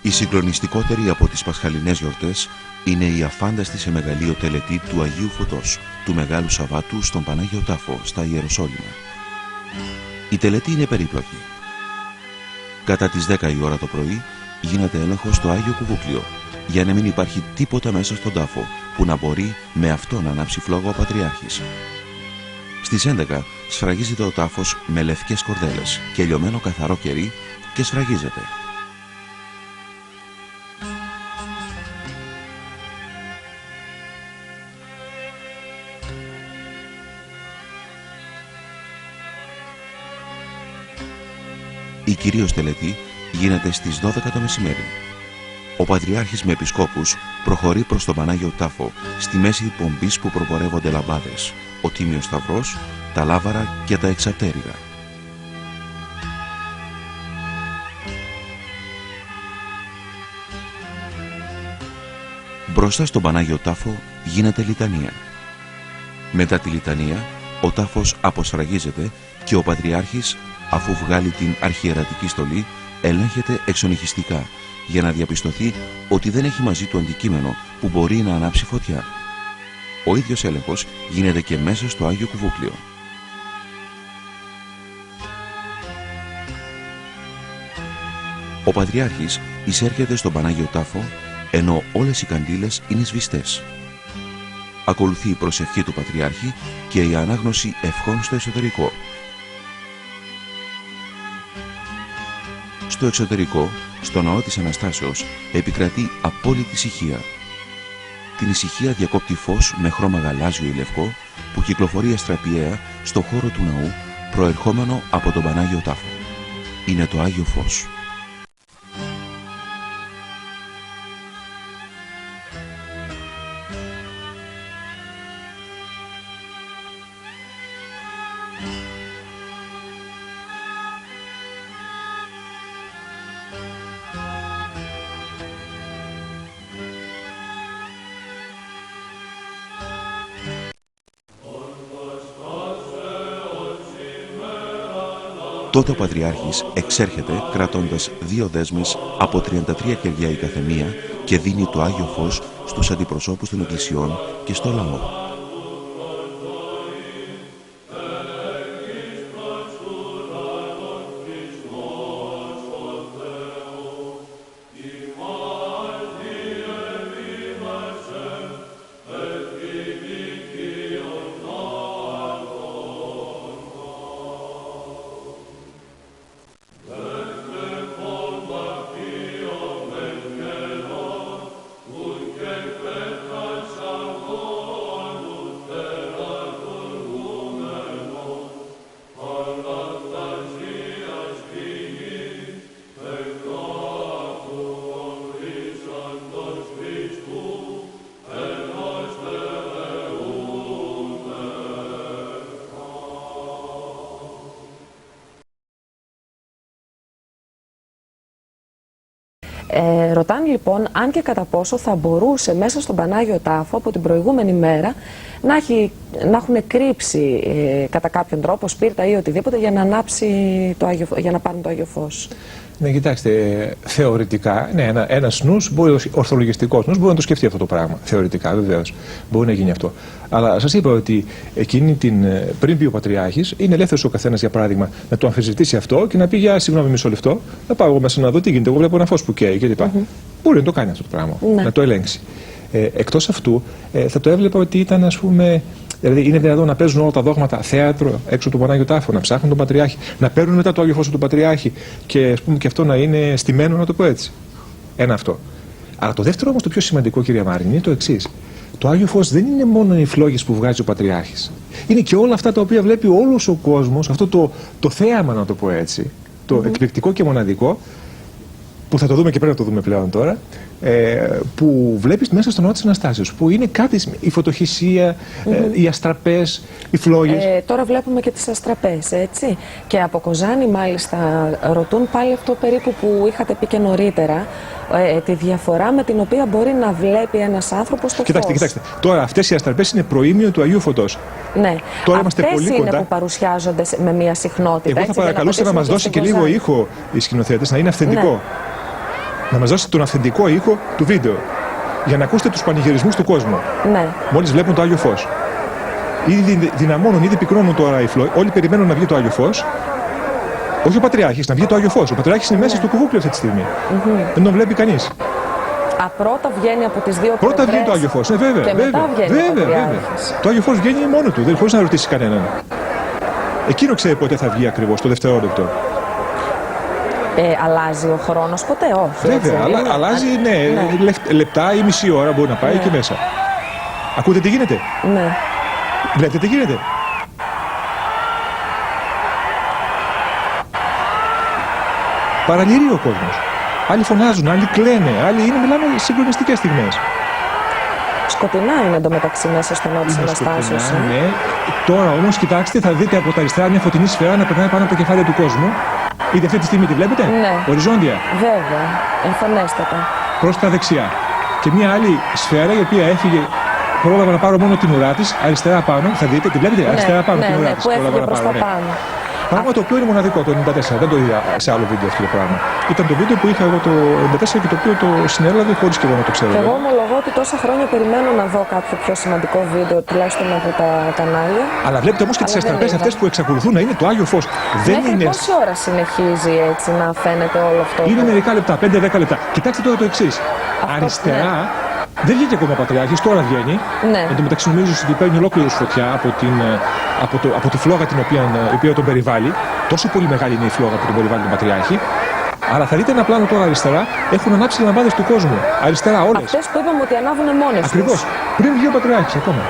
Η συγκλονιστικότερη από τις πασχαλινές γιορτές είναι η αφάνταστη σε μεγαλείο τελετή του Αγίου Φωτός, του Μεγάλου Σαββάτου στον Πανάγιο Τάφο, στα Ιεροσόλυμα. Η τελετή είναι περίπλοκη. Κατά τις 10 η ώρα το πρωί γίνεται έλεγχος στο Άγιο Κουβούκλιο, για να μην υπάρχει τίποτα μέσα στον τάφο που να μπορεί με αυτό να ανάψει φλόγο ο Πατριάρχης. Στις 11 σφραγίζεται ο τάφος με λευκές κορδέλες και λιωμένο καθαρό κερί και σφραγίζεται. Η κυρίως τελετή γίνεται στις 12 το μεσημέρι. Ο Πατριάρχης με επισκόπους προχωρεί προς τον Πανάγιο Τάφο, στη μέση πομπής που προπορεύονται λαμπάδες, ο Τίμιος Σταυρός, τα λάβαρα και τα εξαρτέρυγα. Μπροστά στον Πανάγιο Τάφο γίνεται λιτανία. Μετά τη λιτανία, ο τάφος αποσφραγίζεται και ο Πατριάρχης, αφού βγάλει την αρχιερατική στολή, ελέγχεται εξονυχιστικά για να διαπιστωθεί ότι δεν έχει μαζί του αντικείμενο που μπορεί να ανάψει φωτιά. Ο ίδιος έλεγχος γίνεται και μέσα στο Άγιο Κουβούκλιο. Ο Πατριάρχης εισέρχεται στον Πανάγιο Τάφο, ενώ όλες οι καντήλες είναι σβηστές. Ακολουθεί η προσευχή του Πατριάρχη και η ανάγνωση ευχών στο εσωτερικό. Στο εξωτερικό, στο ναό της Αναστάσεως, επικρατεί απόλυτη ησυχία. Την ησυχία διακόπτει φως με χρώμα γαλάζιο ή λευκό που κυκλοφορεί αστραπιαία στο χώρο του ναού, προερχόμενο από τον Πανάγιο Τάφο. Είναι το Άγιο Φως. Τότε ο Πατριάρχης εξέρχεται κρατώντας 2 δέσμες από 33 κεριά η καθεμία και δίνει το Άγιο Φως στους αντιπροσώπους των εκκλησιών και στο λαό. Ρωτάνε λοιπόν αν και κατά πόσο θα μπορούσε μέσα στον Πανάγιο Τάφο από την προηγούμενη μέρα να έχουν κρύψει κατά κάποιον τρόπο σπίρτα ή οτιδήποτε για να ανάψει για να πάρουν το Άγιο Φως. Ναι, κοιτάξτε, θεωρητικά, ναι, ένας νους, ο ορθολογιστικός νους μπορεί να το σκεφτεί αυτό το πράγμα. Θεωρητικά, βεβαίως, μπορεί να γίνει αυτό. Αλλά σας είπα ότι πριν πει ο Πατριάρχης, είναι ελεύθερος ο καθένας, για παράδειγμα, να το αμφισβητήσει αυτό και να πει: για συγγνώμη, μισό λεπτό, να πάω εγώ μέσα να δω τι γίνεται. Εγώ βλέπω ένα φως που καίει κλπ. Μπορεί να το κάνει αυτό το πράγμα, να το ελέγξει. Εκτός αυτού, θα το έβλεπα ότι ήταν, ας πούμε, δηλαδή είναι δυνατόν να παίζουν όλα τα δόγματα θέατρο έξω του Πανάγιο Τάφο, να ψάχνουν τον Πατριάρχη, να παίρνουν μετά το Άγιο Φως του Πατριάρχη και, ας πούμε, και αυτό να είναι στημένο, να το πω έτσι. Ένα αυτό. Αλλά το δεύτερο όμως, το πιο σημαντικό, κυρία Μάρινη, είναι το εξής. Το Άγιο Φως δεν είναι μόνο οι φλόγες που βγάζει ο Πατριάρχης. Είναι και όλα αυτά τα οποία βλέπει όλος ο κόσμος, αυτό το θέαμα, να το πω έτσι, το εκπληκτικό και μοναδικό, που θα το δούμε και πρέπει να το δούμε πλέον τώρα, που βλέπεις μέσα στον ναό της Αναστάσεως, που είναι κάτι, η φωτοχυσία, οι αστραπές, οι φλόγες. Τώρα βλέπουμε και τις αστραπές, έτσι. Και από Κοζάνη, μάλιστα, ρωτούν πάλι αυτό περίπου που είχατε πει και νωρίτερα, τη διαφορά με την οποία μπορεί να βλέπει ένας άνθρωπος το φως. Κοιτάξτε. Τώρα αυτές οι αστραπές είναι προήμιο του Αγίου Φωτός. Ναι. Τώρα είμαστε πολύ είναι κοντά. που παρουσιάζονται με μια συχνότητα. Εγώ θα παρακαλούσα να μας δώσει και λίγο ήχο οι σκηνοθέτες, να είναι αυθεντικό. Ναι. Να μας δώσει τον αυθεντικό ήχο του βίντεο. Για να ακούσετε τους πανηγυρισμούς του κόσμου. Ναι. Μόλις βλέπουν το Άγιο Φως. Ήδη δυναμώνουν, ήδη πυκνώνουν τώρα οι φλόγες. Όλοι περιμένουν να βγει το Άγιο Φως. Όχι ο Πατριάρχης, να βγει το Άγιο Φως. Ο Πατριάρχης είναι μέσα στο κουβούκλιο αυτή τη στιγμή. Δεν τον βλέπει κανείς. Πρώτα βγαίνει από τις δύο πλευρές. Πρώτα βγαίνει το Άγιο Φως. Βέβαια. Και μετά βγαίνει ο Πατριάρχης. Το Άγιο Φως βγαίνει μόνο του, χωρίς να ρωτήσει κανέναν. Εκείνο ξέρει πότε θα βγει ακριβώς, το δευτερόλεπτο. Αλλάζει ο χρόνος ποτέ, όχι. Βέβαια, έτσι, αλλάζει, λεπτά ή μισή ώρα μπορεί να πάει και μέσα. Ακούτε τι γίνεται? Ναι. Βλέπετε τι γίνεται? Παραλυρεί ο κόσμος. Άλλοι φωνάζουν, άλλοι κλαίνε, άλλοι μιλάμε συγκλονιστικές στιγμές. Σκοτεινά είναι εντωμεταξύ μέσα στον ναό της Αναστάσεως. Ναι. Τώρα όμως, κοιτάξτε, θα δείτε από τα αριστερά μια φωτεινή σφαίρα να περνάει πάνω από τα κεφάλια του κόσμου. Είτε αυτή τη στιγμή τη βλέπετε? Ναι. Οριζόντια. Βέβαια, εμφανέστατα. Προς τα δεξιά. Και μια άλλη σφαίρα η οποία έφυγε. Πρόλαβα να πάρω μόνο την ουρά της, αριστερά πάνω. Θα δείτε, τη βλέπετε? Αριστερά πάνω την ουρά της. Που έφυγε προς τα πάνω. Πράγμα το οποίο είναι μοναδικό το 94. Δεν το είδα σε άλλο βίντεο αυτό το πράγμα. Ήταν το βίντεο που είχα εγώ το 94 και το οποίο το συνέλαβε χωρίς και εγώ να το ξέρω. Και εγώ ομολογώ ότι τόσα χρόνια περιμένω να δω κάποιο πιο σημαντικό βίντεο, τουλάχιστον από τα κανάλια. Αλλά βλέπετε όμως και τις αστραπές αυτές που εξακολουθούν να είναι το Άγιο Φως. Δεν είναι. Πόση ώρα συνεχίζει έτσι να φαίνεται όλο αυτό? Είναι μερικά λεπτά, 5-10 λεπτά. Κοιτάξτε τώρα το εξής. Αριστερά. Ναι. Δεν βγήκε ακόμα ο Πατριάρχης, τώρα βγαίνει. Ναι. Εν τω μεταξύ νομίζω ότι παίρνει ολόκληρη φωτιά από τη φλόγα η οποία τον περιβάλλει. Τόσο πολύ μεγάλη είναι η φλόγα που τον περιβάλλει τον Πατριάρχη. Αλλά θα δείτε ένα πλάνο τώρα αριστερά, έχουν ανάψει λαμπάδες του κόσμου. Αριστερά όλες. Αυτές που είπαμε ότι ανάβουν μόνες τους. Ακριβώς. Πριν βγει ο Πατριάρχης ακόμα.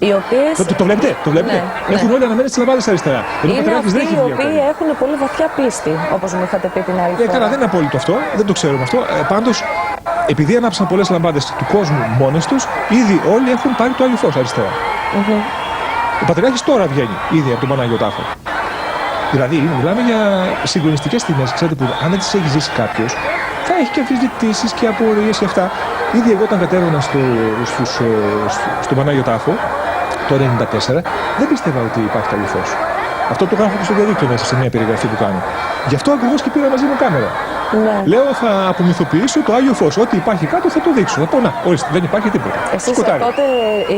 Οι οποίες... Το βλέπετε, το βλέπετε. Ναι, έχουν όλοι αναμένει τις λαμπάδες αριστερά. Είναι αυτοί οι οποίοι έχουν πολύ βαθιά πίστη, όπως μου είχατε πει την άλλη φορά. Καλά, δεν είναι απόλυτο αυτό, δεν το ξέρουμε αυτό. Πάντως, επειδή ανάψαν πολλές λαμπάδες του κόσμου μόνες τους, ήδη όλοι έχουν πάρει το Άγιο Φως αριστερά. Ο Πατριάρχης τώρα βγαίνει ήδη από τον Πανάγιο Τάφο. Δηλαδή, μιλάμε για συγκλονιστικές στιγμές, ξέρετε, που αν δεν τις έχει ζήσει κάποιος, θα έχει και αμφισβητήσεις και απορίες και αυτά. Ήδη εγώ όταν κατέβαινα στον Πανάγιο Τάφο, το 1994, δεν πίστευα ότι υπάρχει το Άγιο Φως. Αυτό το κάνω στο διαδίκτυο μέσα σε μια περιγραφή που κάνω. Γι' αυτό ακριβώς και πήρα μαζί μου κάμερα. Ναι. Λέω θα απομυθοποιήσω το Άγιο Φως. Ό,τι υπάρχει κάτω θα το δείξω. Θα πω να, ορίστε, δεν υπάρχει τίποτα. Εσείς τότε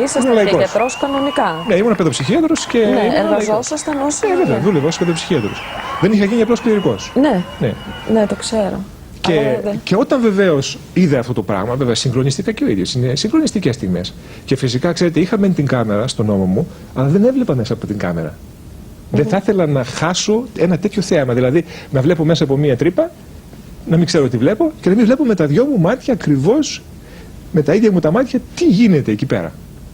ήσασταν και γιατρός κανονικά? Ναι, ήμουν παιδοψυχίατρος και. Ναι, εργαζόσασταν ως. Βέβαια, δούλευα ως παιδοψυχίατρος. Δεν είχα γίνει απλώς κληρικός. Ναι, το ξέρω. Και όταν βεβαίως είδα αυτό το πράγμα, βέβαια συγκλονιστήκα και ο ίδιος. Είναι συγκλονιστικές στιγμές. Και φυσικά, ξέρετε, είχαμε την κάμερα στον ώμο μου, αλλά δεν έβλεπα μέσα από την κάμερα. Δεν θα ήθελα να χάσω ένα τέτοιο θέαμα. Δηλαδή, να βλέπω μέσα από μία τρύπα, να μην ξέρω τι βλέπω και να μην βλέπω με τα δυο μου μάτια ακριβώς, με τα ίδια μου τα μάτια, τι γίνεται εκεί πέρα.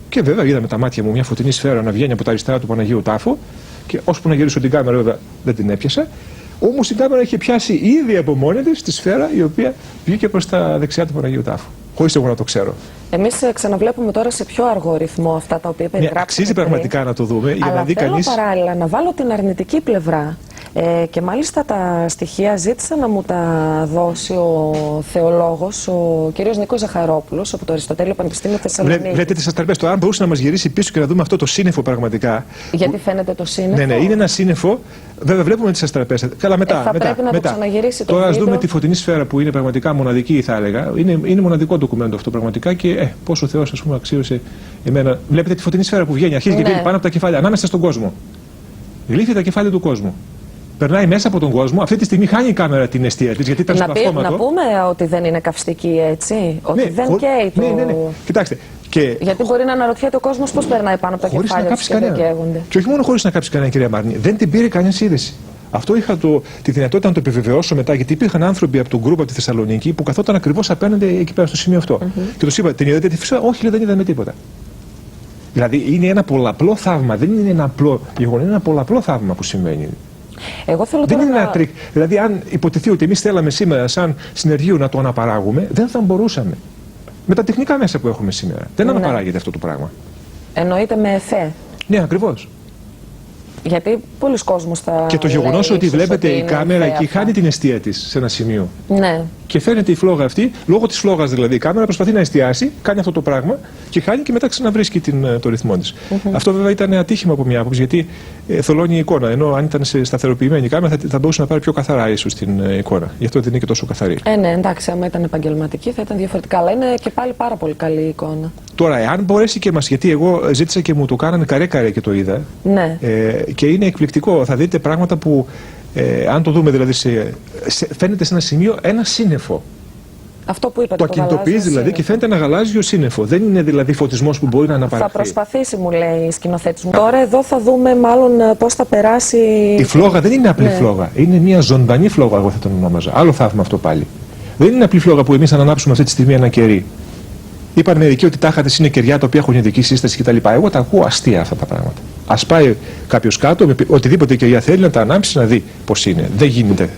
Και βέβαια είδα με τα μάτια μου μια φωτεινή σφαίρα να βγαίνει από τα αριστερά του Παναγίου Τάφου, και ώσπου να γυρίσω την κάμερα, βέβαια δεν την έπιασα. Όμως η κάμερα είχε πιάσει ήδη από μόνη της τη σφαίρα η οποία βγήκε προς τα δεξιά του Παναγίου Τάφου. Χωρίς εγώ να το ξέρω. Εμείς ξαναβλέπουμε τώρα σε πιο αργό ρυθμό αυτά τα οποία περιγράψαμε. Αξίζει πραγματικά να το δούμε. Για αλλά να δει θέλω κανείς... παράλληλα να βάλω την αρνητική πλευρά. Και μάλιστα τα στοιχεία ζήτησα να μου τα δώσει ο θεολόγος, ο κ. Νίκος Ζαχαρόπουλος, από το Αριστοτέλειο Πανεπιστήμιο Θεσσαλονίκη. Βλέπετε τις αστραπές τώρα, αν μπορούσε να μας γυρίσει πίσω και να δούμε αυτό το σύννεφο πραγματικά. Γιατί φαίνεται το σύννεφο. Ναι, είναι ένα σύννεφο. Βέβαια, βλέπουμε τις αστραπές. Καλά, μετά. Θα πρέπει να το ξαναγυρίσει το τώρα, ας βίντεο. δούμε τη φωτεινή σφαίρα που είναι πραγματικά μοναδική, θα έλεγα. Είναι μοναδικό ντοκουμέντο αυτό πραγματικά και πόσο ο Θεός, ας πούμε, αξίωσε εμένα. Βλέπετε τη φωτεινή σφαίρα που βγαίνει, αρχίζει και βγαίνει πάνω από τα κεφάλια, ανάμεσα στον κόσμο. Γλύφει τα κεφάλια του κόσμου. περνάει μέσα από τον κόσμο. Αυτή τη στιγμή χάνει η κάμερα την εστία της, γιατί ήταν στο αυτόματο. Να πούμε ότι δεν είναι καυστική, έτσι. Ότι δεν καίει το. Ναι. Κοιτάξτε. Και... Γιατί μπορεί να αναρωτιέται ο κόσμος πώς περνάει πάνω από τα κεφάλια τους και δεν καίγονται. Και όχι μόνο χωρίς να κάψει κανένα, κυρία Μάρνη, δεν την πήρε κανένα είδηση. Αυτό είχα τη δυνατότητα να το επιβεβαιώσω μετά, γιατί υπήρχαν άνθρωποι από τον γκρουπ από τη Θεσσαλονίκη που καθόταν ακριβώς απέναντι εκεί πέρα στο σημείο αυτό. Και τους είπα, την είδατε τη φυσικά? Όχι, δεν είδαμε τίποτα. Δηλαδή είναι ένα πολλαπλό θαύμα, δεν είναι ένα απλό γεγονός, είναι ένα πολλαπλό θαύμα που συμβαίνει. Εγώ θέλω δεν τώρα είναι ένα τρίκ. Δηλαδή, αν υποτεθεί ότι εμείς θέλαμε σήμερα, σαν συνεργείο, να το αναπαράγουμε, δεν θα μπορούσαμε. Με τα τεχνικά μέσα που έχουμε σήμερα. Δεν αναπαράγεται αυτό το πράγμα. Εννοείται με εφέ. Ναι, ακριβώς. Γιατί πολλοί κόσμος θα. Και το γεγονός ότι βλέπετε η κάμερα εκεί χάνει την εστία της σε ένα σημείο. Ναι. Και φαίνεται η φλόγα αυτή, λόγω της φλόγας δηλαδή, η κάμερα προσπαθεί να εστιάσει, κάνει αυτό το πράγμα και χάνει και μετά ξαναβρίσκει το ρυθμό της. Αυτό βέβαια ήταν ατύχημα από μια άποψη, γιατί θολώνει η εικόνα. Ενώ αν ήταν σε σταθεροποιημένη η κάμερα θα μπορούσε να πάρει πιο καθαρά ίσως την εικόνα. Γι' αυτό δεν είναι και τόσο καθαρή. Ναι, εντάξει, άμα ήταν επαγγελματική θα ήταν διαφορετικά. Αλλά είναι και πάλι πάρα πολύ καλή η εικόνα. Τώρα, εάν μπορέσει και μας, γιατί εγώ ζήτησα και μου το κάνανε καρέ-καρέ και το είδα. Ναι. Και είναι εκπληκτικό. Θα δείτε πράγματα που, αν το δούμε δηλαδή, φαίνεται σε ένα σημείο ένα σύννεφο. Αυτό που είπατε. Το ακινητοποιείς δηλαδή και φαίνεται ένα γαλάζιο σύννεφο. Δεν είναι δηλαδή φωτισμός που μπορεί να αναπαραχθεί. Θα προσπαθήσει, μου λέει η σκηνοθέτης μου. Τώρα εδώ θα δούμε μάλλον πώς θα περάσει. Η φλόγα δεν είναι απλή φλόγα. Είναι μια ζωντανή φλόγα, εγώ θα τον ονόμαζα. Άλλο θαύμα αυτό πάλι. Δεν είναι απλή φλόγα που εμείς θα ανάψουμε αυτή τη στιγμή ένα κερί. Είπαν μερικοί ότι τάχατε είναι κεριά τα οποία έχουν ειδική σύσταση κτλ. Εγώ τα ακούω αστεία αυτά τα πράγματα. Ας πάει κάποιος κάτω με οτιδήποτε κεριά θέλει να τα ανάψει να δει πώς είναι. Δεν γίνεται.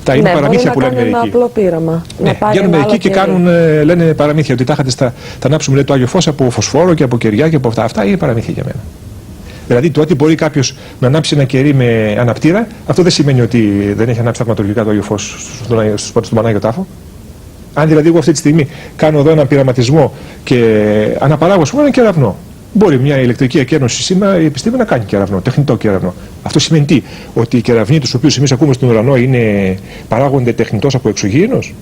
Τα είναι παραμύθια που λένε μερικοί. Ένα απλό πείραμα. Βγαίνουν μερικοί και λένε παραμύθια ότι τάχατε θα ανάψουμε το Άγιο Φως από φωσφόρο και από κεριά και από αυτά. Αυτά είναι παραμύθια για μένα. Δηλαδή το ότι μπορεί κάποιος να ανάψει ένα κερί με αναπτήρα, αυτό δεν σημαίνει ότι δεν έχει ανάψει θαυματολογικά το Άγιο Φως στον Πανάγιο Τάφο. Αν δηλαδή εγώ αυτή τη στιγμή κάνω εδώ έναν πειραματισμό και αναπαράγω έναν κεραυνό, μπορεί μια ηλεκτρική εκένωση σήμερα η επιστήμη να κάνει κεραυνό, τεχνητό κεραυνό. Αυτό σημαίνει τι? Ότι οι κεραυνοί τους οποίους εμείς ακούμε στον ουρανό παράγονται τεχνητός από εξωγήινος.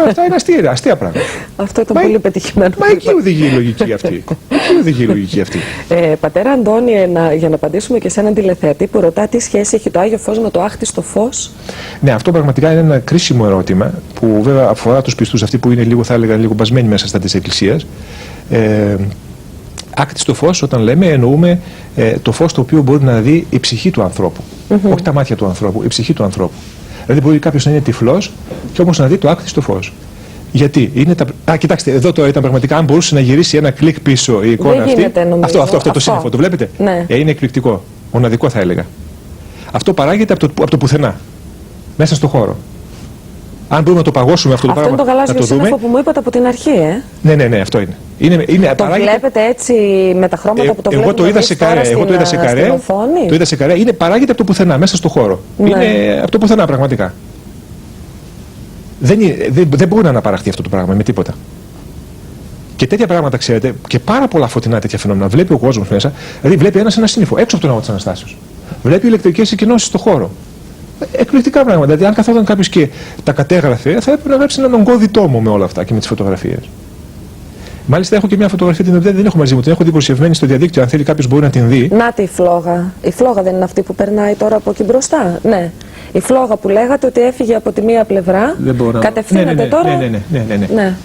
Αυτά είναι αστεία πράγματα. Αυτό ήταν πολύ πετυχημένο. Μα εκεί οδηγεί η λογική αυτή. Εκεί οδηγεί η λογική αυτή. Πατέρα Αντώνη, για να απαντήσουμε και σε έναν τηλεθεατή που ρωτά τι σχέση έχει το Άγιο Φως με το άχτιστο φως. Ναι, αυτό πραγματικά είναι ένα κρίσιμο ερώτημα που βέβαια αφορά τους πιστούς, αυτοί που είναι λίγο, θα έλεγα, λίγο μπασμένοι μέσα στα της Εκκλησίας. Άκτιστο φως, όταν λέμε, εννοούμε το φως το οποίο μπορεί να δει η ψυχή του ανθρώπου. Όχι τα μάτια του ανθρώπου, η ψυχή του ανθρώπου. Δηλαδή, μπορεί κάποιος να είναι τυφλός και όμως να δει το άκτιστο φως. Γιατί είναι τα. Κοιτάξτε, εδώ τώρα ήταν πραγματικά, αν μπορούσε να γυρίσει ένα κλικ πίσω η εικόνα αυτή. Αυτό το σύννεφο, το βλέπετε. Ναι. Είναι εκπληκτικό. Μοναδικό θα έλεγα. Αυτό παράγεται από το πουθενά. Μέσα στο χώρο. Αν μπορούμε να το παγώσουμε αυτό το πράγμα. Αυτό είναι το γαλάζιο σύννεφο που μου είπατε από την αρχή, Ναι, αυτό είναι. Το βλέπετε έτσι με τα χρώματα που το βλέπετε. Εγώ το είδα σε καρέ. Το είδα σε καρέ. Παράγεται από το πουθενά, μέσα στο χώρο. Ναι. Είναι από το πουθενά πραγματικά. Δεν μπορεί να αναπαραχθεί αυτό το πράγμα με τίποτα. Και τέτοια πράγματα, ξέρετε, και πάρα πολλά φωτεινά τέτοια φαινόμενα βλέπει ο κόσμος μέσα. Δηλαδή, βλέπει ένα σύννεφο έξω από τον ναό της Αναστάσεως. Βλέπει ηλεκτρικές εκκοινώσεις στο χώρο. Εκπληκτικά πράγματα. Δηλαδή, αν καθόταν κάποιος και τα κατέγραφε, θα έπρεπε να γράψει έναν ογκώδη τόμο με όλα αυτά και με τις φωτογραφίες. Μάλιστα, έχω και μια φωτογραφία την οποία δεν έχω μαζί μου, την έχω δημοσιευμένη στο διαδίκτυο. Αν θέλει κάποιος μπορεί να την δει. Να τη φλόγα. Η φλόγα δεν είναι αυτή που περνάει τώρα από εκεί μπροστά. Ναι. Η φλόγα που λέγατε ότι έφυγε από τη μία πλευρά. Κατευθύνεται τώρα. Ναι.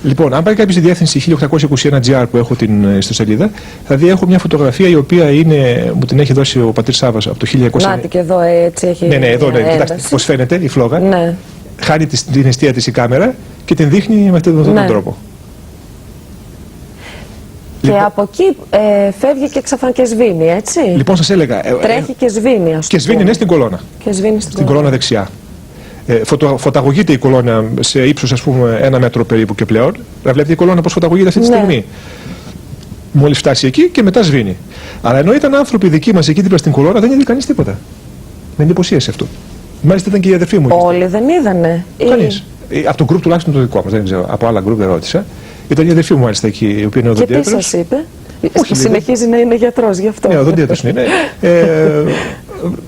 Λοιπόν, αν πάει κάποιος στη διεύθυνση 1821GR που έχω στην ιστοσελίδα, θα δει έχω μια φωτογραφία η οποία μου την έχει δώσει ο πατήρ Σάββας από το 1900. Νάτι και εδώ έτσι έχει. Ναι, εδώ κοιτάξτε πώς φαίνεται η φλόγα. Ναι. Χάνει την εστία της η κάμερα και την δείχνει με αυτόν τον τρόπο. Και από εκεί φεύγει και ξαφνικά και σβήνει, έτσι. Λοιπόν, σας έλεγα. Τρέχει και σβήνει, ας πούμε. Και σβήνει, ναι, στην κολόνα. Και σβήνει στην κολόνα δεξιά. Φωταγωγείται η κολόνα σε ύψος, ας πούμε, 1 μέτρο περίπου και πλέον. Βλέπετε η κολόνα πώς φωταγωγείται αυτή τη στιγμή. Μόλις φτάσει εκεί και μετά σβήνει. Αλλά ενώ ήταν άνθρωποι δικοί μας εκεί δίπλα στην κολόνα, δεν είδε κανείς τίποτα. Με εντυπωσίασε αυτό. Μάλιστα ήταν και η αδερφή μου. Όλοι δεν είδανε. Κανείς. Από το γκρουπ τουλάχιστον το δικό μας, δεν ξέρω. Από άλλα γκρουπ δεν ρώτησα. Ήταν η αδερφή μου μάλιστα εκεί, η οποία είναι οδοντίατρος. Και τι σας είπε? Όχι, συνεχίζει να είναι γιατρός γι' αυτό. Ναι, οδοντίατρος είναι.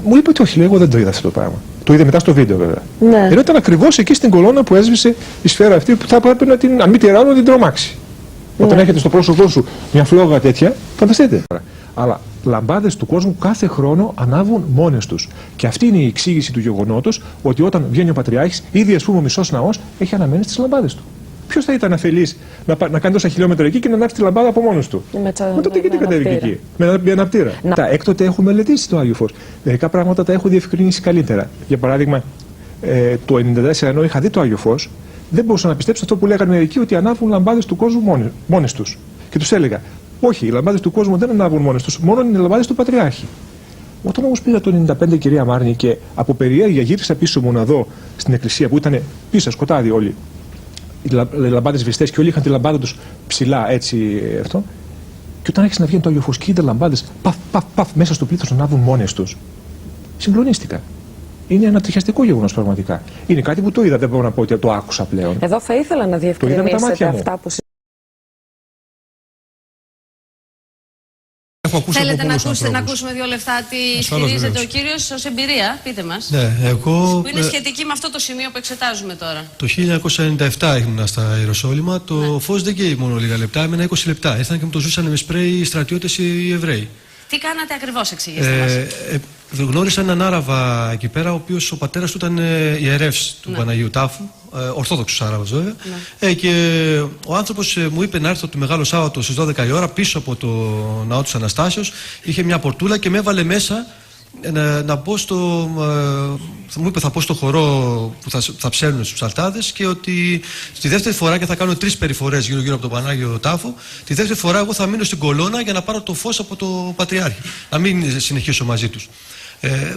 Μου είπε ότι όχι, εγώ δεν το είδα αυτό το πράγμα. Το είδε μετά στο βίντεο βέβαια. Ναι. Ενώ ήταν ακριβώς εκεί στην κολόνα που έσβησε η σφαίρα αυτή που θα έπρεπε να την, αν μη τη τρομάξει. Όταν έχετε στο πρόσωπό σου μια φλόγα τέτοια, φανταστείτε. Αλλά λαμπάδες του κόσμου κάθε χρόνο ανάβουν μόνες τους. Και αυτή είναι η εξήγηση του γεγονότος ότι όταν βγαίνει ο Πατριάρχης, ήδη ας πούμε ο μισός ναός έχει αναμένει τις λαμπάδες του. Ποιος θα ήταν αφελής να κάνει τόσα χιλιόμετρα εκεί και να ανάψει τη λαμπάδα από μόνος του? Μα τότε γιατί κατέβηκε εκεί? Με αναπτήρα. Έκτοτε έχω μελετήσει το Άγιο Φως. Μερικά πράγματα τα έχω διευκρινίσει καλύτερα. Για παράδειγμα, το 1994, ενώ είχα δει το Άγιο Φως, δεν μπορούσα να πιστέψω αυτό που λέγανε μερικοί, ότι ανάβουν λαμπάδες του κόσμου μόνες τους. Και τους έλεγα, όχι, οι λαμπάδες του κόσμου δεν ανάβουν μόνες τους, μόνο είναι οι λαμπάδες του Πατριάρχη. Όταν όμως πήγα το 1995, κυρία Μάρνη, και από περιέργεια γύρισα πίσω μου να δω στην εκκλησία που ήταν πίσω, σκοτάδι όλοι, οι λαμπάδες βυστές και όλοι είχαν τη λαμπάδα τους ψηλά, έτσι αυτό. Και όταν άρχισε να βγαίνει το Άγιο Φως και είδα λαμπάδες παφ μέσα στο πλήθος να ανάβουν μόνες τους, συγκλονίστηκα. Είναι ένα τριχιαστικό γεγονός πραγματικά. Είναι κάτι που το είδα, δεν μπορώ να πω ότι το άκουσα πλέον. Εδώ θα ήθελα να διευκρινίσετε αυτά που Θέλετε να ακούσουμε 2 λεπτά τι ισχυρίζεται ο κύριος ως εμπειρία? Πείτε μας. Ναι, εγώ, που είναι σχετική με αυτό το σημείο που εξετάζουμε τώρα. Το 1997 ήμουνα στα Ιεροσόλυμα. Το φως δεν καίει μόνο λίγα λεπτά, έμενα 20 λεπτά. Ήρθαν και μου το ζούσαν με σπρέι οι στρατιώτες οι Εβραίοι. Τι κάνατε ακριβώς, εξηγήστε μας. Γνώρισα έναν Άραβα εκεί πέρα, ο οποίος ο πατέρας του ήταν ιερεύς του Παναγίου Τάφου, ορθόδοξος Άραβας βέβαια. Και ο άνθρωπος μου είπε να έρθω το Μεγάλο Σάββατο στις 12 η ώρα πίσω από το ναό της Αναστάσεως. Είχε μια πορτούλα και με έβαλε μέσα να μπω στο. Μου είπε θα πω στο χορό που θα ψέλνουν στους ψαλτάδες, και ότι τη δεύτερη φορά, και θα κάνω 3 περιφορές γύρω-γύρω από τον Πανάγιο Τάφο, τη δεύτερη φορά εγώ θα μείνω στην κολόνα για να πάρω το φως από το Πατριάρχη. Να μην συνεχίσω μαζί τους.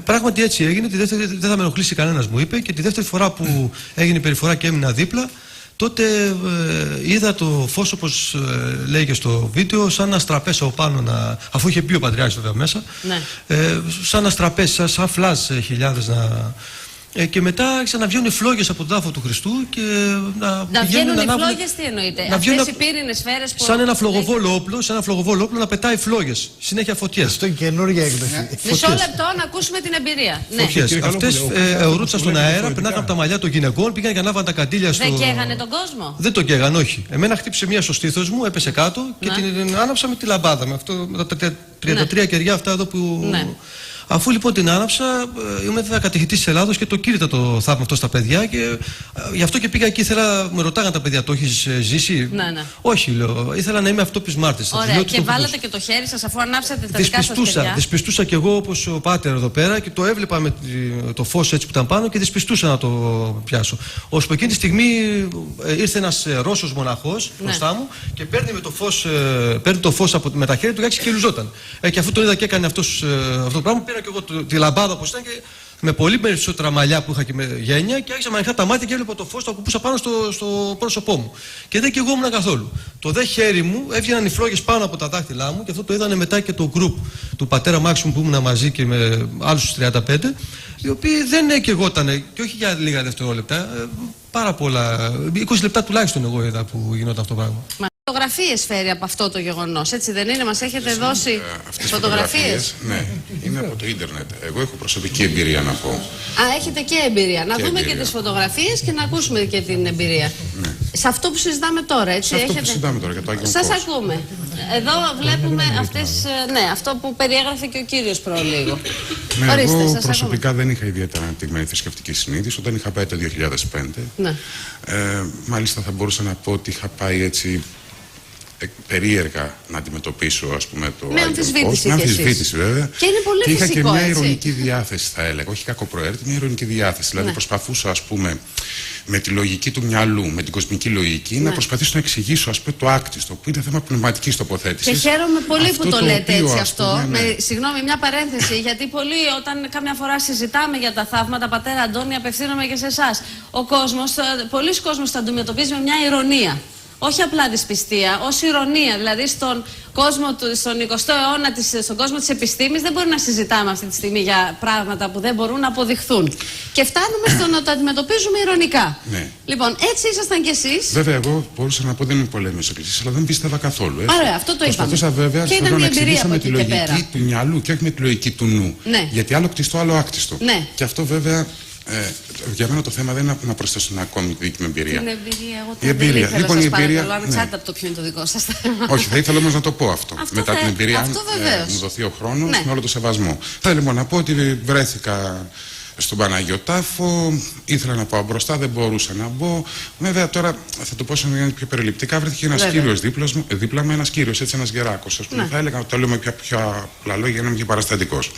Πράγματι έτσι έγινε. Τη δεύτερη, δεν θα με ενοχλήσει κανένας, μου είπε, και τη δεύτερη φορά που έγινε η περιφορά και έμεινα δίπλα, τότε είδα το φως, όπως λέγε στο βίντεο, σαν να στραπέσει από πάνω, αφού είχε μπει ο Πατριάρχης βέβαια μέσα, σαν να στραπέσει, σαν φλάζ χιλιάδες να... και μετά άρχισαν να βγαίνουν φλόγες από τον τάφο του Χριστού και να βγαίνουν οι φλόγες, τι εννοείται? Αυτές οι πύρινες σφαίρες που... Σαν ένα φλογοβόλο όπλο, να πετάει φλόγες, συνέχεια φωτιές. Αυτό είναι καινούργια έκδοση. Μισό λεπτό να ακούσουμε την εμπειρία. Φωτιές. Αυτές ορούτσαν στον αέρα, περνάγαν από τα μαλλιά των γυναικών, πήγαν και ανάβαν τα καντήλια στο... Δεν καίγανε τον κόσμο? Δεν τον καίγαν, όχι. Εμένα χτύπησε μία στο στήθος μου, έπεσε κάτω και την άναψα με τη λαμπάδα, με τα 33 κεριά αυτά εδώ που... Αφού λοιπόν την άναψα, ήμουν βέβαια κατηχητής της Ελλάδος και το κήρυτα το θαύμα αυτό στα παιδιά, και γι' αυτό και πήγα εκεί. Με ρωτάγαν τα παιδιά, το έχεις ζήσει? Όχι, λέω. Ήθελα να είμαι αυτόπης μάρτυρας. Ωραία, και βάλατε και το χέρι σας αφού ανάψατε τα δικά σας παιδιά? Δυσπιστούσα κι εγώ όπως ο πάτερ εδώ πέρα, και το έβλεπα με το φως έτσι που ήταν πάνω και δυσπιστούσα να το πιάσω. Ώσπου εκείνη τη στιγμή ήρθε ένας Ρώσος μοναχός μπροστά μου και παίρνει το φως με τα χέρια του και λουζόταν. Και αφού το είδα και έκανε αυτό το πράγμα, πήρα και εγώ τη λαμπάδα όπως ήταν, και με πολύ περισσότερα μαλλιά που είχα και με γένεια, και άρχισα να ανοιχτά τα μάτια και έβλεπα το φως, το ακουμπούσα πάνω στο πρόσωπό μου. Και δεν καιγόμουν καθόλου. Το δε χέρι μου έβγαιναν οι φλόγες πάνω από τα δάχτυλά μου, και αυτό το είδανε μετά και το γκρουπ του πατέρα Μάξιμου που ήμουν μαζί και με άλλους 35, οι οποίοι δεν εκαιγότανε, και όχι για λίγα δευτερόλεπτα, πάρα πολλά. 20 λεπτά τουλάχιστον εγώ είδα που γινόταν αυτό το πράγμα. Φωτογραφίες φέρει από αυτό το γεγονός, έτσι δεν είναι? Μας έχετε δώσει φωτογραφίες? Ναι, είναι από το ίντερνετ. Εγώ έχω προσωπική εμπειρία να πω. Έχετε και εμπειρία. Να δούμε και τις φωτογραφίες και να ακούσουμε και την εμπειρία. Ναι. Σε αυτό που συζητάμε τώρα, έτσι? Αυτό που συζητάμε τώρα για το Άγιο Φως. Σας ακούμε. Εδώ βλέπουμε αυτό που περιέγραφε και ο κύριος προλίγο. Ναι, ορίστε, εγώ προσωπικά δεν είχα ιδιαίτερα αναπτυγμένη θρησκευτική συνείδηση. Όταν είχα πάει το 2005, μάλιστα θα μπορούσα να πω ότι είχα πάει έτσι περίεργα να αντιμετωπίσω, ας πούμε, το Άγιο Φως. Με αμφισβήτηση βέβαια. Και είναι πολύ φυσικό, είχα και μια έτσι, ηρωνική διάθεση, θα έλεγα. Όχι κακοπροαίρετη, μια ηρωνική διάθεση. Δηλαδή προσπαθούσα, ας πούμε, με τη λογική του μυαλού, με την κοσμική λογική, να προσπαθήσω να εξηγήσω, ας πούμε, το άκτιστο, που είναι θέμα πνευματικής τοποθέτησης. Και χαίρομαι πολύ που το λέτε έτσι αυτό. Συγγνώμη, μια παρένθεση, γιατί πολλοί όταν κάμια φορά συζητάμε για τα θαύματα, πατέρα Αντώνη, απευθύνομαι και σε εσάς. Πολλοί κόσμος τα αντιμετωπίζει με μια ηρωνία. Όχι απλά δυσπιστία, ως ηρωνία. Δηλαδή στον κόσμο στον 20ο αιώνα, στον κόσμο της επιστήμης, δεν μπορεί να συζητάμε αυτή τη στιγμή για πράγματα που δεν μπορούν να αποδειχθούν. Και φτάνουμε στο να το αντιμετωπίζουμε ηρωνικά. Ναι. Λοιπόν, έτσι ήσασταν κι εσείς. Βέβαια, εγώ μπορούσα να πω δεν είμαι πολέμιος εκκλησίας, αλλά δεν πίστευα καθόλου. Ωραία, αυτό το είπαμε. Προσπαθούσα βέβαια να εξηγήσω με τη λογική του μυαλού και όχι με τη λογική του νου. Ναι. Γιατί άλλο κτιστό, άλλο άκτιστο. Ναι. Και αυτό βέβαια Για μένα το θέμα δεν είναι να προσθέσω ακόμη τη δική μου εμπειρία. Την εμπειρία, εγώ η εμπειρία. Θέλω Λοιπόν, η εμπειρία. ανεξάρτητα από το ποιο είναι το δικό σας θέμα. Όχι, θα ήθελα όμως να το πω αυτό. Μετά την εμπειρία, αν μου δοθεί ο χρόνος, με όλο το σεβασμό. Θα ήθελα να πω ότι βρέθηκα στον Πανάγιο Τάφο, ήθελα να πάω μπροστά, δεν μπορούσα να μπω. Βέβαια, τώρα θα το πω σε πιο περιληπτικά. Βρέθηκε ένας κύριος δίπλα μου, ένας κύριος, έτσι, ένας γεράκος. Θα έλεγα, το λέω με πιο απλά λόγια, για να είμαι πιο παραστατικός.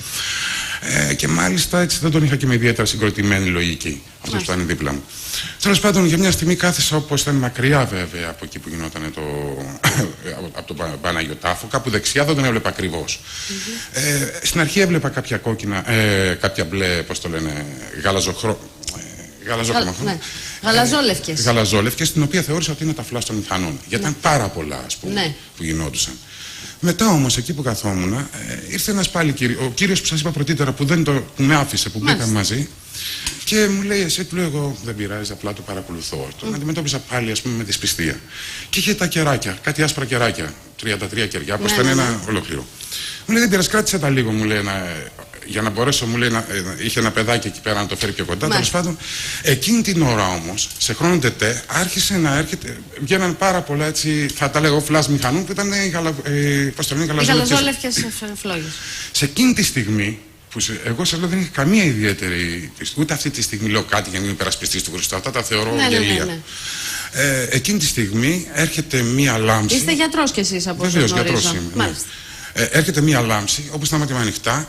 Και μάλιστα έτσι δεν τον είχα και με ιδιαίτερα συγκροτημένη λογική, αυτός που ήταν δίπλα μου. Τέλος πάντων, για μια στιγμή κάθισα, όπως ήταν μακριά βέβαια από εκεί που γινόταν από τον Πανάγιο Τάφο, κάπου δεξιά, δεν τον έβλεπα ακριβώς. Στην αρχή έβλεπα κάποια κόκκινα, κάποια μπλε, πώς το λένε, γαλαζόλευκες, την οποία θεώρησα ότι είναι τα φλάσ των μηχανών. Γιατί ήταν πάρα πολλά, ας πούμε, που γινόντουσαν. Μετά όμως, εκεί που καθόμουν, ήρθε ένας πάλι κύριος, ο κύριος που σας είπα πρωτήτερα, που με άφησε, που μπήκαμε μαζί, και μου λέει: εσύ, του λέω, εγώ δεν πειράζει, απλά το παρακολουθώ. Τον αντιμετώπισα πάλι, ας πούμε, με δυσπιστία. Και είχε τα κεράκια, κάτι άσπρα κεράκια, 33 κεριά, όπως ήταν ένα ολόκληρο. Μου λέει: δεν πειράζει, κράτησε τα λίγο, μου λέει, για να μπορέσω, μου λέει, είχε ένα παιδάκι εκεί πέρα να το φέρει πιο κοντά. Τέλος πάντων, εκείνη την ώρα όμως, σε χρόνο τετέ, άρχισε να έρχεται, βγαίναν πάρα πολλά, έτσι, θα τα λέγω, φλάς μηχανών που ήταν οι γαλαζόλευκες φλόγες. Σε εκείνη τη στιγμή, που εγώ σας λέω δεν είχε καμία ιδιαίτερη, ούτε αυτή τη στιγμή λέω κάτι για να μην υπερασπιστείς του Χριστού, αυτά τα θεωρώ γελία. Εκείνη τη στιγμή έρχεται μία λάμψη. Είστε γιατρός κι εσείς από όσο γνωρίζω. Βεβαίως, γιατρός είμαι. Ναι. Έρχεται μία λάμψη, όπως τα μάτια μου ανοιχτά.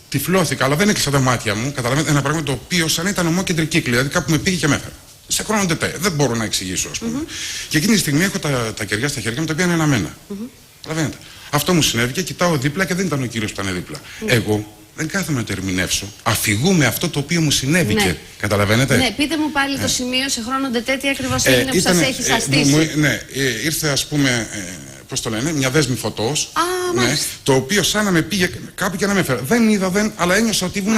Τυφλώθηκα, αλλά δεν έκλεισα τα μάτια μου. Καταλαβαίνετε, ένα πράγμα το οποίο σαν ήταν ομόκεντρη κύκλη, δηλαδή κάπου με πήγε και με έφερε. Σε χρόνο τετέ. Δεν μπορώ να εξηγήσω, ας πούμε. Και εκείνη τη στιγμή έχω τα κεριά στα χέρια μου, τα οποία είναι αναμένα. Καταλαβαίνετε. Αυτό μου συνέβη και κοιτάω δίπλα και δεν ήταν ο κύριος που ήταν δίπλα. Εγώ δεν κάθομαι να το ερμηνεύσω. Αφηγούμε αυτό το οποίο μου συνέβηκε. Καταλαβαίνετε. Ναι, πείτε μου πάλι το σημείο σε χρόνο τετέ, τι ακριβώς έγινε που σας έχει σαστήσει. Ναι, ήρθε, ας πούμε, πώς το λένε, μια δέσμη φωτός, το οποίο σαν να με πήγε κάπου και να με έφερε. Δεν είδα, αλλά ένιωσα ότι ήμουν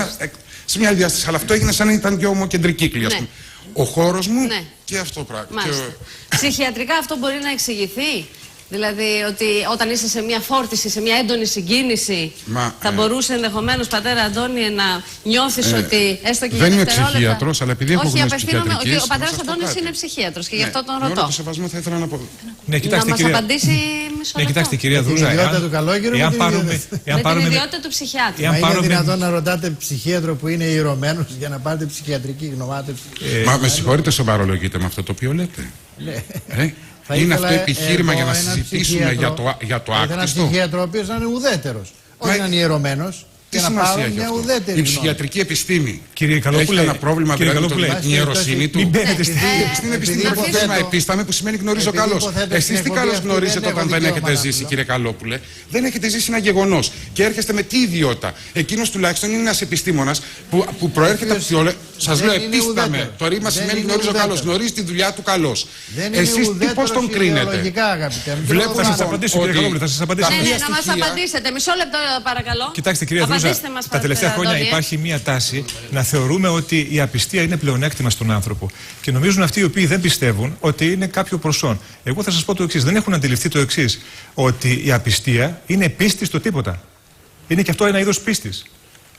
σε μια άλλη διάσταση. Αλλά αυτό έγινε σαν να ήταν και ομοκεντρική κύκλη, ας πούμε. Ο χώρος μου και αυτό το πράγμα. Ψυχιατρικά αυτό μπορεί να εξηγηθεί. Δηλαδή ότι όταν είσαι σε μια φόρτιση, σε μια έντονη συγκίνηση, θα μπορούσε ενδεχομένως, πατέρα Αντώνιε, να νιώθεις ότι έστω και για δεν δευτερόλεπτα... είμαι ψυχίατρος, αλλά επειδή έχω γνώση ψυχιατρικής... Ο πατέρας Αντώνης είναι ψυχίατρος και γι' αυτό τον ρωτώ. Με όλο το σεβασμό θα ήθελα να πω... Να μας απαντήσει μισό λεπτό. Κοιτάξτε, κυρία Δρούζα, με την ιδιότητα του ψυχιάτρου. Μα είναι δυνατόν να ρωτάτε ψυχίατρο που είναι ιερωμένος για να πάρετε ψυχιατρική γνωμάτευση? Μα με συγχωρείτε, σοβαρολογείτε με αυτό το οποίο λέτε. Είναι αυτό επιχείρημα για να συζητήσουμε για το άκτιστο? Ένα ψυχίατρο ο οποίος να είναι ουδέτερος, όχι να είναι ιερωμένος. Τι σημασία έχει αυτό? Η ψυχιατρική επιστήμη έχει ένα πρόβλημα δηλαδή με την ιεροσύνη του? Μην μπαίνετε στην επιστήμη προφέρμα επίσταμε, που σημαίνει γνωρίζω καλώς. Εσείς τι καλώς γνωρίζετε όταν δεν έχετε ζήσει, κύριε Καλόπουλε? Δεν έχετε ζήσει ένα γεγονός και έρχεστε με τι ιδιότητα? Εκείνος τουλάχιστον είναι ένας επιστήμονας που προέρχεται από τη... Σας λέω επίσταμε. Το ρήμα σημαίνει γνωρίζω καλώς. Γνωρίζει τη δουλειά του καλώς. Εσείς πώς τον κρίνετε? Θα σας απαντήσω, κύριε Καλόπουλε, θα σας απαντήσω. Ναι, να μας απαντήσετε. Μισό λεπτό, παρακαλώ. Κοιτάξτε, κυρία Δρούζα, τα τελευταία χρόνια υπάρχει μία τάση να θεωρούμε ότι η απιστία είναι πλεονέκτημα στον άνθρωπο. Και νομίζουν αυτοί οι οποίοι δεν πιστεύουν ότι είναι κάποιο προσόν. Εγώ θα σας πω το εξής: δεν έχουν αντιληφθεί το εξής, ότι η απιστία είναι πίστη στο τίποτα. Είναι και αυτό ένα είδος πίστης.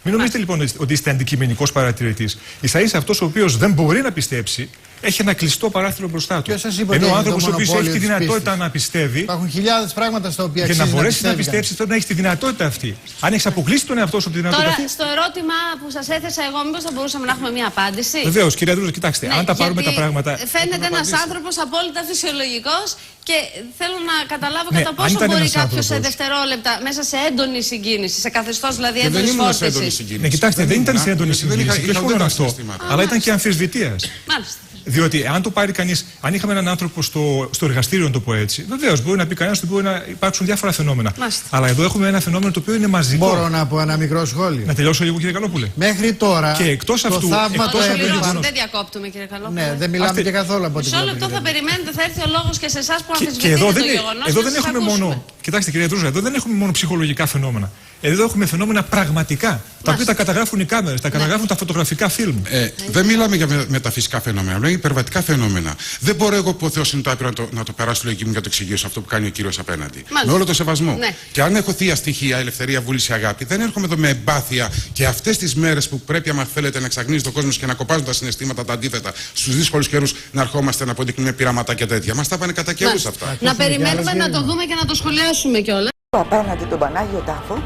Μην νομίζετε λοιπόν ότι είστε αντικειμενικός παρατηρητής. Ίσα-ίσα αυτός ο οποίος δεν μπορεί να πιστέψει έχει ένα κλειστό παράθυρο μπροστά του. Ενώ ο άνθρωπος ο οποίος έχει τη δυνατότητα να πιστεύει. Υπάρχουν χιλιάδες πράγματα στα οποία και να μπορέσει να πιστέψει, πρέπει να έχει τη δυνατότητα αυτή. Αν έχει αποκλείσει τον εαυτό σου από τη δυνατότητα αυτή. Τώρα, στο ερώτημα που σας έθεσα εγώ, μήπως θα μπορούσαμε να έχουμε μια απάντηση? Βεβαίως, κυρία Δρούζα, κοιτάξτε, αν τα πάρουμε τα πράγματα. Φαίνεται ένας άνθρωπος απόλυτα φυσιολογικός και θέλω να καταλάβω κατά πόσο μπορεί κάποιος σε δευτερόλεπτα, μέσα σε έντονη συγκίνηση, σε καθεστώς δηλαδή έντονης φόρτισης. Ναι, κοιτάξτε, δεν ήταν σε έντονη συγκίνηση. Και όχι μόνο αυτό, αλλά ήταν και αμφισβητίας. Μάλιστα. Διότι αν το πάρει κανείς, αν είχαμε έναν άνθρωπο στο εργαστήριο, να το πω έτσι, βεβαίως μπορεί να πει κανένας ότι μπορεί να υπάρξουν διάφορα φαινόμενα. Μάλιστα. Αλλά εδώ έχουμε ένα φαινόμενο το οποίο είναι μαζικό. Μπορώ να πω ένα μικρό σχόλιο? Να τελειώσω λίγο, κύριε Καλόπουλε. Μέχρι τώρα. Και εκτός αυτού. Δεν διακόπτουμε, κύριε Καλόπουλε. Ναι, δεν μιλάμε και καθόλου από την Μισό λεπτό θα περιμένετε, θα έρθει ο λόγος και σε εσάς που αμφισβητείτε το γεγονός. Εδώ δεν έχουμε μόνο Κοιτάξτε, κυρία Δρούζα, εδώ δεν έχουμε μόνο ψυχολογικά φαινόμενα. Εδώ έχουμε φαινόμενα πραγματικά. Τα οποία τα καταγράφουν οι κάμερες, τα καταγράφουν τα φωτογραφικά φιλμ. Δεν μιλάμε για μεταφυσικά φαινόμενα, μιλάμε για υπερβατικά φαινόμενα. Δεν μπορώ εγώ που ο Θεός είναι το άπειρο να το περάσω στη λογική μου για το εξηγήσω αυτό που κάνει ο κύριος απέναντι. Με όλο το σεβασμό. Ναι. Και αν έχω θεία στοιχεία, ελευθερία, βούληση, αγάπη, δεν έρχομαι εδώ με εμπάθεια και αυτές τις μέρες που πρέπει, άμα θέλετε, να εξαγνίζει το κόσμο και να κοπάζουν τα συναισθήματα τα αντίθετα στους δύσκολους καιρούς, να ερχόμαστε να αποδεικνύουμε πειράματα και τέτοια. Μας τα πάνε κατά καιρούς αυτά. Να περιμένουμε να το δούμε και να το σχολιάσουμε κιόλας. Απέναντι τον Πανάγιο Τάφο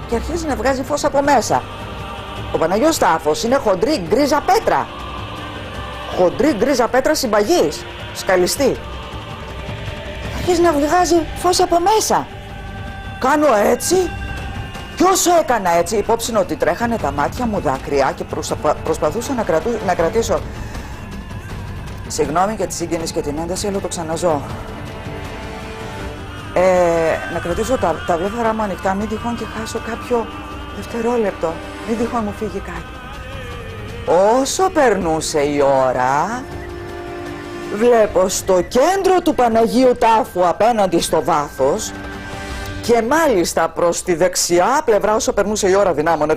και αρχίζει να βγάζει φως από μέσα. Ο Παναγιώτος Τάφος είναι χοντρή γκρίζα πέτρα. Χοντρή γκρίζα πέτρα συμπαγής, σκαλιστή. Αρχίζει να βγάζει φως από μέσα. Κάνω έτσι και όσο έκανα έτσι, υπόψη είναι ότι τρέχανε τα μάτια μου δάκρυα και προσπαθούσα να κρατήσω. Συγγνώμη για τη σύγγενης και την ένταση, αλλά το ξαναζώ. Να κρατήσω τα βλέφαρα μου ανοιχτά, μην τυχόν και χάσω κάποιο δευτερόλεπτο, μην τυχόν μου φύγει κάτι. Όσο περνούσε η ώρα, βλέπω στο κέντρο του Παναγίου Τάφου απέναντι στο βάθος και μάλιστα προς τη δεξιά πλευρά όσο περνούσε η ώρα δυνάμωνα